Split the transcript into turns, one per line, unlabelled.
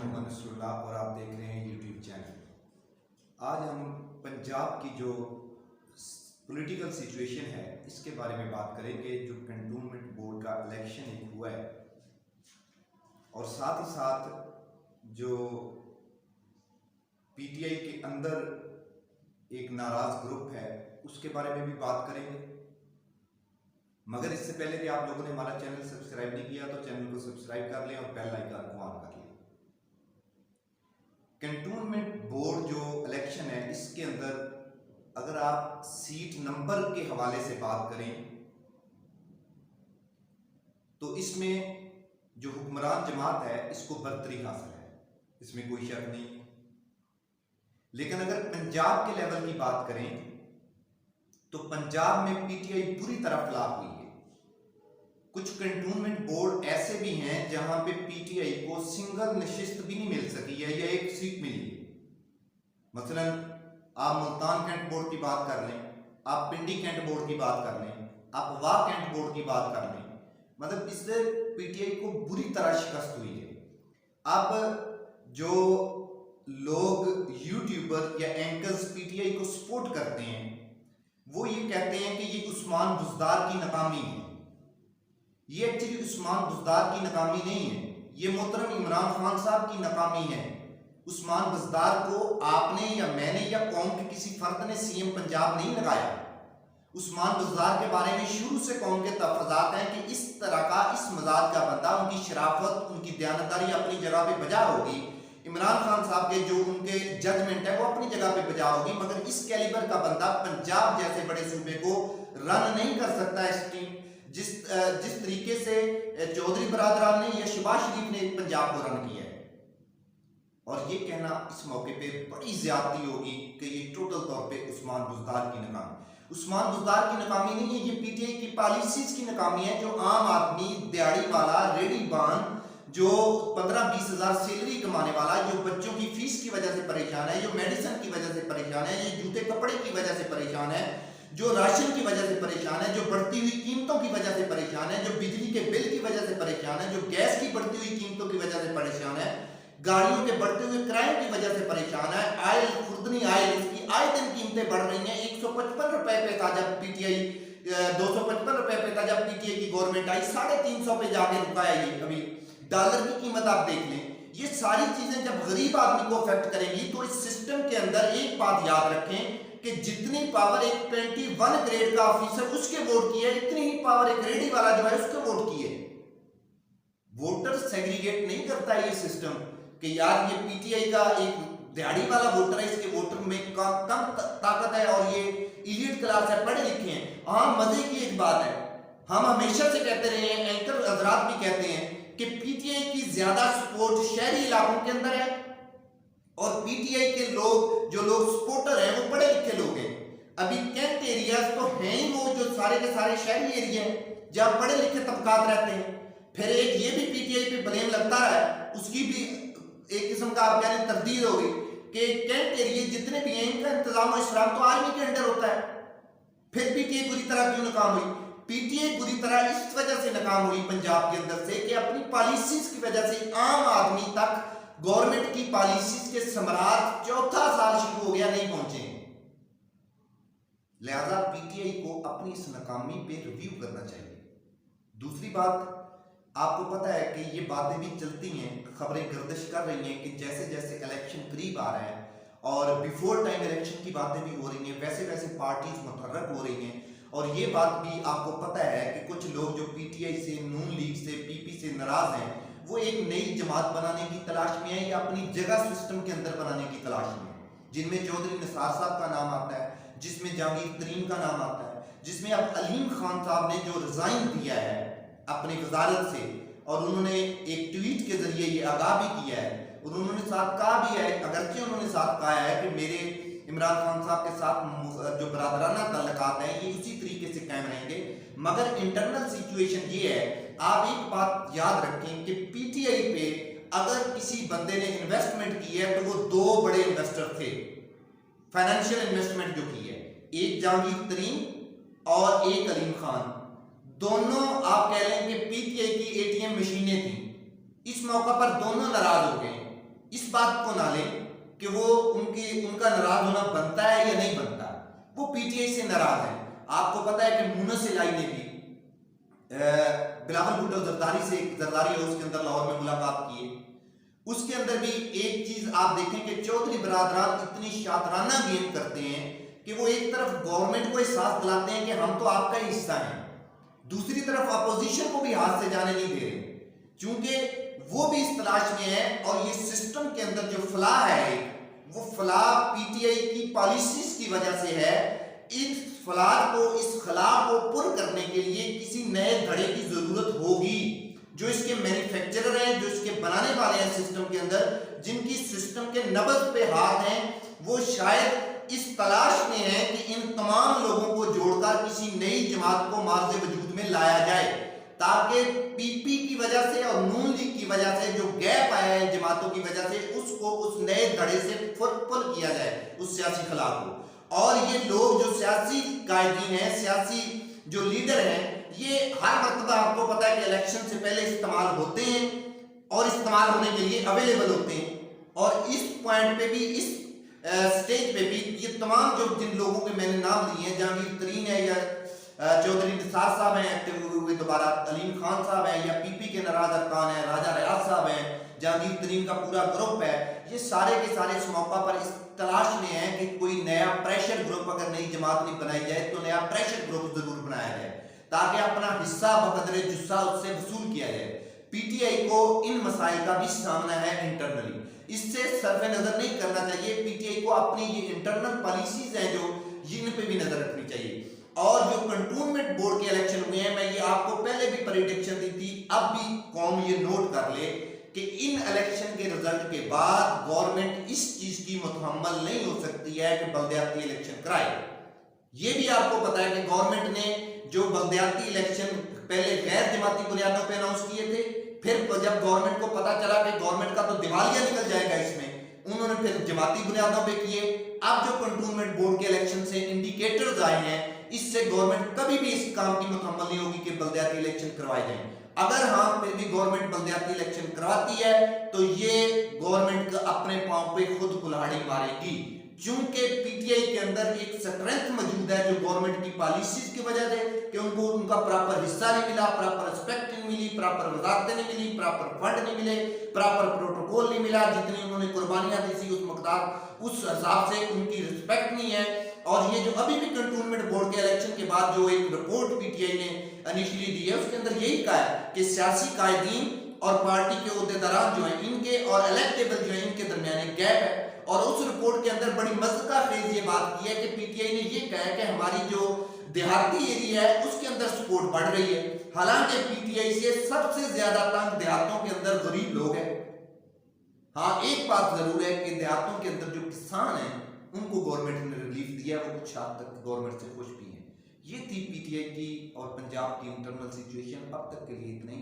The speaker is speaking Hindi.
मोहम्मद नसरुल्लाह और आप देख रहे हैं यूट्यूब चैनल। आज हम पंजाब की जो पॉलिटिकल सिचुएशन है इसके बारे में बात करेंगे। जो कंटोनमेंट बोर्ड का इलेक्शन एक हुआ है और साथ ही साथ जो पीटीआई के अंदर एक नाराज ग्रुप है उसके बारे में भी बात करेंगे। मगर इससे पहले कि आप लोगों ने हमारा चैनल सब्सक्राइब नहीं किया तो चैनल को सब्सक्राइब कर लें और बेल आइकन को ऑन कर लें। कंटोनमेंट बोर्ड जो इलेक्शन है इसके अंदर अगर आप सीट नंबर के हवाले से बात करें तो इसमें जो हुक्मरान जमात है इसको बरतरी हासिल है, इसमें कोई शक नहीं। लेकिन अगर पंजाब के लेवल की बात करें तो पंजाब में पीटीआई पूरी तरह फ्लॉप हुई है। कुछ कंटोनमेंट बोर्ड ऐसे भी हैं जहां पे पीटीआई को सिंगल नशिस्त भी नहीं मिल सकी है या एक सीट मिली है। मसलन आप मुल्तान कैंट बोर्ड की बात कर लें, आप पिंडी कैंट बोर्ड की बात कर लें, आप वाह कैंट बोर्ड की बात कर लें, मतलब इससे पीटीआई को बुरी तरह शिकस्त हुई है। अब जो लोग यूट्यूबर या एंकर्स पीटीआई को सपोर्ट करते हैं वो ये कहते हैं कि ये उस्मान बुज़दार की नाकामी है। ये एक्चुअली उस्मान बुज़दार की नाकामी नहीं है, ये मोहतरम इमरान खान साहब की नाकामी है। उस्मान बुज़दार को आपने या मैंने या कौम के किसी फर्द ने सीएम पंजाब नहीं लगाया। उस्मान बुज़दार के बारे में शुरू से कौम के तहफ़्फ़ुज़ात हैं कि इस तरह का इस मजाज का बंदा, उनकी शराफत उनकी दयानतदारी अपनी जगह पे बजा होगी, इमरान खान साहब के जो उनके जजमेंट है वो अपनी जगह पे बजा होगी, मगर इस कैलिबर का बंदा पंजाब जैसे बड़े सूबे को रन नहीं कर सकता। इस टीम जिस तरीके से चौधरी बरादरान ने या शहबाज शरीफ ने पंजाब को रन किया है, और ये कहना इस मौके पे बड़ी ज्यादती होगी कि ये टोटल तौर पे उस्मान बुज़दार की नाकामी। उस्मान बुज़दार की नाकामी नहीं है, ये पीटीआई की पॉलिसीज की नाकामी है। जो आम आदमी, दिहाड़ी वाला, रेडी बान, जो 15-20 हज़ार सैलरी कमाने वाला, जो बच्चों की फीस की वजह से परेशान है, जो मेडिसिन की वजह से परेशान है, ये जूते कपड़े की वजह से परेशान है, जो राशन की वजह से परेशान है, जो बढ़ती हुई कीमतों की वजह से परेशान है, जो बिजली के बिल की वजह से परेशान है, जो गैस की बढ़ती हुई कीमतों की वजह से परेशान है, गाड़ियों के बढ़ते हुए किराए की वजह से परेशान है, आयल खुर्दनी आयल इसकी आए दिन कीमतें बढ़ रही हैं। 155 रुपए पे था जब पीटीआई 255 रुपए पे था जब पीटीआई की गवर्नमेंट आई, 350 पे जाके रुका है। ये अभी डॉलर की कीमत आप देख लें। ये सारी चीजें जब गरीब आदमी को अफेक्ट करेंगी तो इस सिस्टम के अंदर एक बात याद रखें कि जितनी पावर एक 21 ग्रेड का ऑफिसर उसके वोट की है, इतनी ही पावर एक रेडी वाला जो है उसके वोट की है। वोटर सेग्रीगेट नहीं करता ये सिस्टम कि यार ये पीटीआई का एक दिहाड़ी वाला वोटर है, इसके वोटर में कम ताकत है और ये इलीट क्लास है, पढ़े लिखे हैं। हाँ, मजे की एक बात है, हम हमेशा से कहते रहे हैं, एंकर हजरात भी कहते हैं कि पीटीआई की ज्यादा सपोर्ट शहरी इलाकों के अंदर है और पीटीआई के लोग जो लोग सपोर्टर हैं वो पढ़े लिखे लोग हैं। अभी कैंट एरियाज तो हैं ही वो जो सारे के सारे शहरी एरिया हैं जहां पढ़े लिखे तबकात रहते हैं। फिर एक ये भी पीटीआई पे ब्लेम लगता है, उसकी भी एक किस्म का आप कह रहे तरदीद होगी कि कैंट एरिया जितने भी हैं इनका इंतजाम और इस्लाम तो आर्मी के अंडर होता है। फिर पीटीआई बुरी तरह क्यों नाकाम हुई? पीटीआई बुरी तरह इस वजह से नाकाम हुई पंजाब के अंदर से कि अपनी पॉलिसीज की वजह से आम आदमी तक गवर्नमेंट की पॉलिसीज के समराट चौथा साल शुरू हो गया, नहीं पहुंचे। लिहाजा पीटीआई को अपनी इस नाकामी पे रिव्यू करना चाहिए। दूसरी बात, आपको पता है कि ये बातें भी चलती हैं, खबरें गर्दिश कर रही हैं कि जैसे जैसे इलेक्शन करीब आ रहा है और बिफोर टाइम इलेक्शन की बातें भी हो रही हैं, वैसे वैसे पार्टीज मुतहर्रक हो रही हैं। और ये बात भी आपको पता है कि कुछ लोग जो पीटीआई से, नून लीग से, पीपी से नाराज हैं वो एक नई जमात बनाने की तलाश में है या अपनी जगह सिस्टम के अंदर बनाने की तलाश में है, जिनमें चौधरी निसार साहब का नाम आता है, जिसमें जहांगीर तरीन का नाम आता है, जिसमें अब अलीम खान साहब ने जो रिजाइन दिया है अपनी वजारत से और उन्होंने एक ट्वीट के जरिए ये आगाह भी किया है और उन्होंने साथ कहा भी है, अगरचे उन्होंने साथ कहा है कि मेरे इमरान खान साहब के साथ जो बरादराना ताल्लुकात हैं ये उसी तरीके से कायम रहेंगे। मगर इंटरनल सिचुएशन ये है, आप एक बात याद रखें कि पीटीआई पे अगर किसी बंदे ने इन्वेस्टमेंट की है तो वो दो बड़े इन्वेस्टर थे, फाइनेंशियल इन्वेस्टमेंट जो की है, एक जहांगीर तरीन और एक अलीम खान। दोनों आप कह लें कि पीटीआई की एटीएम मशीनें थी। इस मौका पर दोनों नाराज हो गए इस बात को ना लें कि वो उनका नाराज होना बनता है या नहीं बनता। वो पीटीआई से नाराज है। आपको पता है कि मुनस इलाही ने भी बिलावल भुट्टो जरदारी है उसके अंदर लाहौर में मुलाकात की है। उसके अंदर भी एक चीज आप देखें कि चौधरी बरादरान इतनी शातराना गेम करते हैं कि वो एक तरफ गवर्नमेंट को एहसास दिलाते हैं कि हम तो आपका ही हिस्सा हैं, दूसरी तरफ अपोजिशन को भी हाथ से जाने नहीं दे रहे, क्योंकि वो भी इस तलाश में है। और ये सिस्टम के अंदर जो फलाह है, वो फलाह पीटीआई की पॉलिसीज की वजह से है। इस फलाह को, इस खला को पुर करने के लिए किसी नए धड़े की जरूरत होगी। जो इसके मैन्युफैक्चरर हैं, जो इसके बनाने वाले हैं सिस्टम के अंदर, जिनकी सिस्टम के नब्ज पे हाथ हैं, वो शायद इस तलाश में है कि इन तमाम लोगों को जोड़कर किसी नई जमात को मार्ज़े वजूद में लाया जाए, ताकि पीपी की वजह से और नून लीग की वजह से जो गैप आया है जमातों की वजह से, उसको उस नए धड़े से फुल किया जाए, उस सियासी खला को। और ये लोग जो सियासी कायदीन हैं, सियासी जो लीडर हैं, ये हर मर्तबा आपको पता है कि इलेक्शन से पहले इस्तेमाल होते हैं और इस्तेमाल होने के लिए अवेलेबल होते हैं। और इस पॉइंट पे भी, इस स्टेज पे भी ये तमाम जो जिन लोगों के मैंने नाम लिए हैं, जहांगीर तरीन है या चौधरी निसार साहब हैं एक्टिव हुए दोबारा, अलीम खान साहब हैं या पीपी के नाराज अरकान हैं, राजा रियाज साहब हैं, जहांगीर तरीन का पूरा ग्रुप है, ये सारे के सारे इस मौका पर इस तलाश में है कि कोई नया प्रेशर ग्रुप, अगर नई जमात नहीं बनाई जाए तो नया प्रेशर ग्रुप जरूर बनाया जाए, ताकि अपना हिस्सा बकदरे जुस्सा उससे वसूल किया जाए। पीटीआई को इन मसाइल का भी सामना है इंटरनली, इससे सरफे नजर नहीं करना चाहिए। पीटीआई को अपनी ये इंटरनल पॉलिसीज हैं जो, इन पे भी नजर रखनी चाहिए। और जो कंटोनमेंट बोर्ड के इलेक्शन हुए हैं, मैं ये आपको पहले भी प्रेडिक्शन दी थी, अब भी कौम ये नोट कर ले कि इन इलेक्शन के रिजल्ट के बाद गवर्नमेंट इस चीज की मुतहम्मल नहीं हो सकती है कि बल्दियाती इलेक्शन कराए। ये भी आपको पता है कि गवर्नमेंट ने जो बल्दियाती इलेक्शन पहले गैर जमाती बुनियादों पर अनाउंस किए थे, फिर जब गवर्नमेंट को पता चला कि गवर्नमेंट का तो दिवालिया निकल जाएगा इसमें, उन्होंने फिर जमाती बुनियादों पे किए। अब जो कंटोनमेंट बोर्ड के इलेक्शन से इंडिकेटर्स आए हैं, इससे गवर्नमेंट कभी भी इस काम की मुकम्मल नहीं होगी कि बल्दियाती इलेक्शन करवाए जाएं। अगर हाँ फिर भी गवर्नमेंट बल्दियाती इलेक्शन करवाती है तो ये गवर्नमेंट अपने पांव पे खुद कुल्हाड़ी मारेगी, क्योंकि पीटीआई के अंदर एक स्ट्रेंथ मौजूद है जो गवर्नमेंट की पॉलिसीज की वजह से, कि उनको उनका प्रॉपर हिस्सा नहीं मिला, प्रॉपर रिस्पेक्ट नहीं मिली, प्रॉपर वजारतें नहीं मिली, प्रॉपर फंड नहीं मिले, प्रॉपर प्रोटोकॉल नहीं मिला, जितनी उन्होंने कुर्बानियां दी थी उस मकदार उस हिसाब से उनकी रिस्पेक्ट नहीं है। और ये जो अभी भी कंटोनमेंट बोर्ड के इलेक्शन के बाद जो एक रिपोर्ट पीटीआई ने इनिशियली दी है, उसके अंदर यही कहा है कि सियासी कायदीन और पार्टी के ओहदेदारान जो हैं, इनके और इलेक्टेबल जो है, इनके दरमियान एक गैप है। और उस रिपोर्ट के अंदर बड़ी मज़ेदार खेज ये बात की है कि पीटीआई ने ये कहा है कि हमारी जो देहाती एरिया है उसके अंदर सपोर्ट बढ़ रही है, हालांकि पीटीआई से सबसे ज्यादा तंग देहातों के अंदर गरीब लोग हैं। हाँ, एक बात जरूर है कि देहातों के अंदर जो किसान हैं उनको गवर्नमेंट ने रिलीफ दिया, वो कुछ हद तक गवर्नमेंट से खुश भी हैं। ये थी पीटीआई की और पंजाब की इंटरनल सिचुएशन। अब तक के लिए इतना ही।